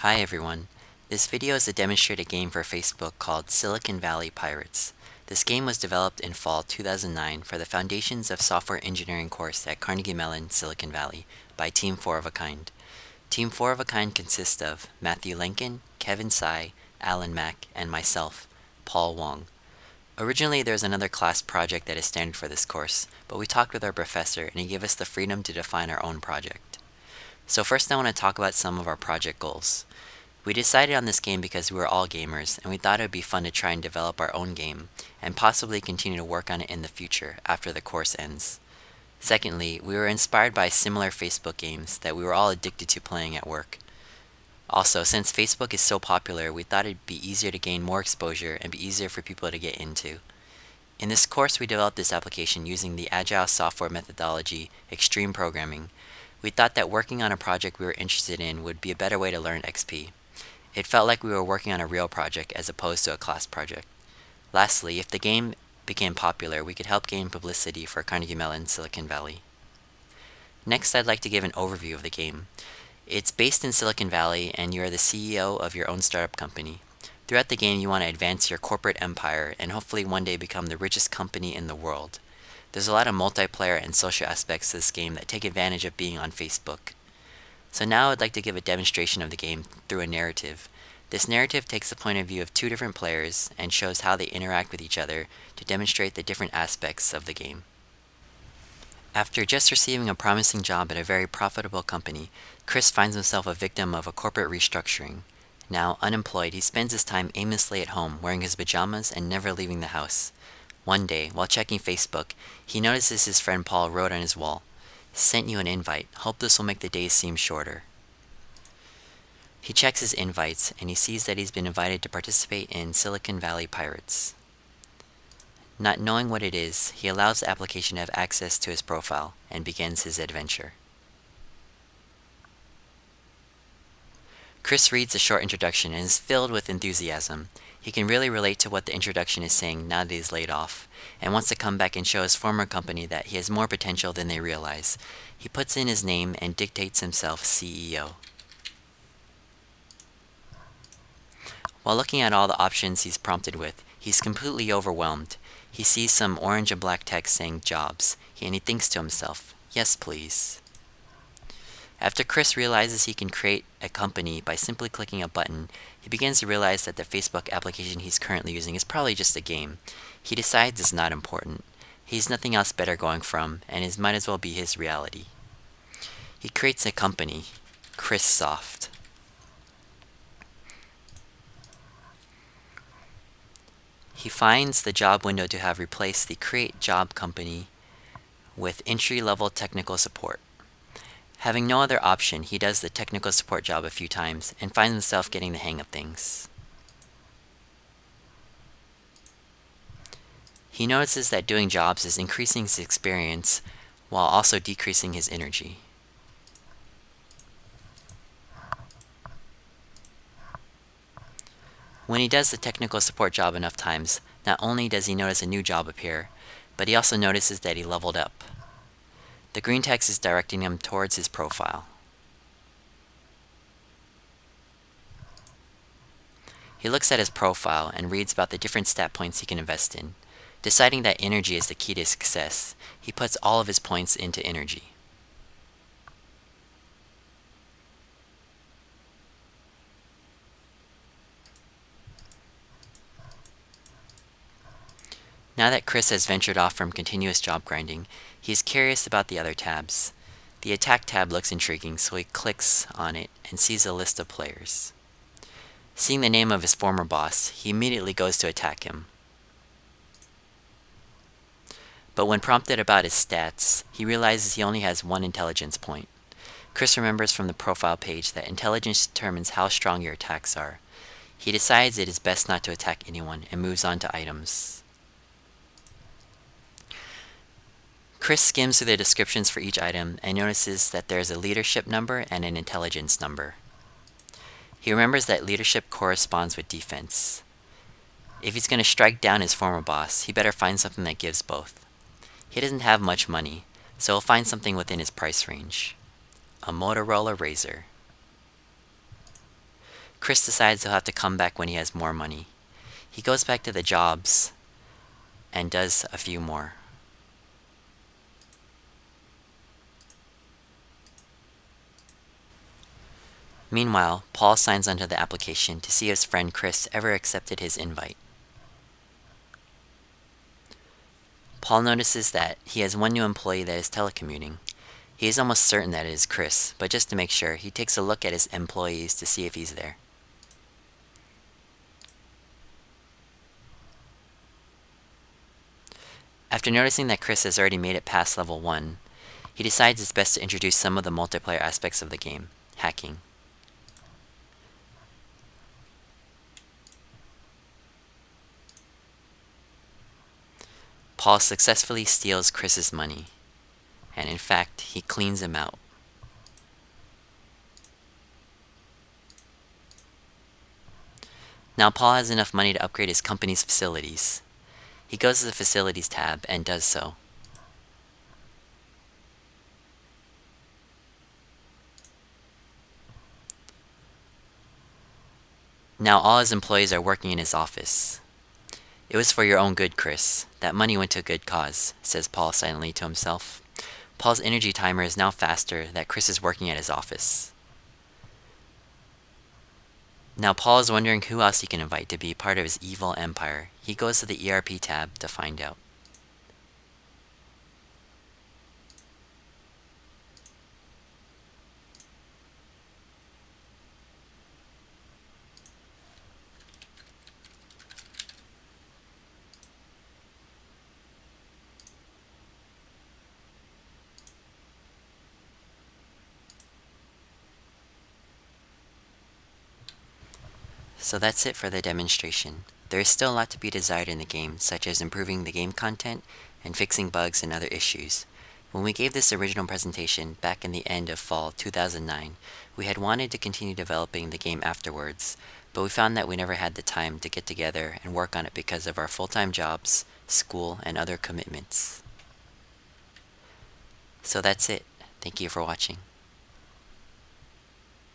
Hi everyone. This video is to demonstrate a game for Facebook called Silicon Valley Pirates. This game was developed in fall 2009 for the Foundations of Software Engineering course at Carnegie Mellon, Silicon Valley by Team 4 of a Kind. Team 4 of a Kind consists of Matthew Lincoln, Kevin Tsai, Alan Mack, and myself, Paul Wong. Originally there was another class project that is standard for this course, but we talked with our professor and he gave us the freedom to define our own project. So first I want to talk about some of our project goals. We decided on this game because we were all gamers, and we thought it would be fun to try and develop our own game, and possibly continue to work on it in the future after the course ends. Secondly, we were inspired by similar Facebook games that we were all addicted to playing at work. Also, since Facebook is so popular, we thought it'd be easier to gain more exposure and be easier for people to get into. In this course, we developed this application using the Agile software methodology, Extreme Programming. We thought that working on a project we were interested in would be a better way to learn XP. It felt like we were working on a real project as opposed to a class project. Lastly, if the game became popular, we could help gain publicity for Carnegie Mellon, Silicon Valley. Next, I'd like to give an overview of the game. It's based in Silicon Valley, and you are the CEO of your own startup company. Throughout the game, you want to advance your corporate empire and hopefully one day become the richest company in the world. There's a lot of multiplayer and social aspects to this game that take advantage of being on Facebook. So now I'd like to give a demonstration of the game through a narrative. This narrative takes the point of view of two different players and shows how they interact with each other to demonstrate the different aspects of the game. After just receiving a promising job at a very profitable company, Chris finds himself a victim of a corporate restructuring. Now, unemployed, he spends his time aimlessly at home, wearing his pajamas and never leaving the house. One day, while checking Facebook, he notices his friend Paul wrote on his wall, "Sent you an invite. Hope this will make the days seem shorter." He checks his invites and he sees that he's been invited to participate in Silicon Valley Pirates. Not knowing what it is, he allows the application to have access to his profile and begins his adventure. Chris reads the short introduction and is filled with enthusiasm. He can really relate to what the introduction is saying now that he's laid off, and wants to come back and show his former company that he has more potential than they realize. He puts in his name and dictates himself CEO. While looking at all the options he's prompted with, he's completely overwhelmed. He sees some orange and black text saying jobs, and he thinks to himself, "Yes, please." After Chris realizes he can create a company by simply clicking a button, he begins to realize that the Facebook application he's currently using is probably just a game. He decides it's not important. He's nothing else better going from, and it might as well be his reality. He creates a company, Chris Soft. He finds the job window to have replaced the Create Job company with entry-level technical support. Having no other option, he does the technical support job a few times and finds himself getting the hang of things. He notices that doing jobs is increasing his experience while also decreasing his energy. When he does the technical support job enough times, not only does he notice a new job appear, but he also notices that he leveled up. The green text is directing him towards his profile. He looks at his profile and reads about the different stat points he can invest in. Deciding that energy is the key to success, he puts all of his points into energy. Now that Chris has ventured off from continuous job grinding, he is curious about the other tabs. The Attack tab looks intriguing, so he clicks on it and sees a list of players. Seeing the name of his former boss, he immediately goes to attack him. But when prompted about his stats, he realizes he only has one intelligence point. Chris remembers from the profile page that intelligence determines how strong your attacks are. He decides it is best not to attack anyone and moves on to items. Chris skims through the descriptions for each item and notices that there is a leadership number and an intelligence number. He remembers that leadership corresponds with defense. If he's going to strike down his former boss, he better find something that gives both. He doesn't have much money, so he'll find something within his price range. A Motorola Razr. Chris decides he'll have to come back when he has more money. He goes back to the jobs and does a few more. Meanwhile, Paul signs onto the application to see if his friend Chris ever accepted his invite. Paul notices that he has one new employee that is telecommuting. He is almost certain that it is Chris, but just to make sure, he takes a look at his employees to see if he's there. After noticing that Chris has already made it past level 1, he decides it's best to introduce some of the multiplayer aspects of the game, hacking. Paul successfully steals Chris's money, and in fact, he cleans him out. Now Paul has enough money to upgrade his company's facilities. He goes to the Facilities tab and does so. Now all his employees are working in his office. "It was for your own good, Chris. That money went to a good cause," says Paul silently to himself. Paul's energy timer is now faster that Chris is working at his office. Now Paul is wondering who else he can invite to be part of his evil empire. He goes to the ERP tab to find out. So that's it for the demonstration. There is still a lot to be desired in the game, such as improving the game content and fixing bugs and other issues. When we gave this original presentation back in the end of fall 2009, we had wanted to continue developing the game afterwards, but we found that we never had the time to get together and work on it because of our full-time jobs, school, and other commitments. So that's it. Thank you for watching.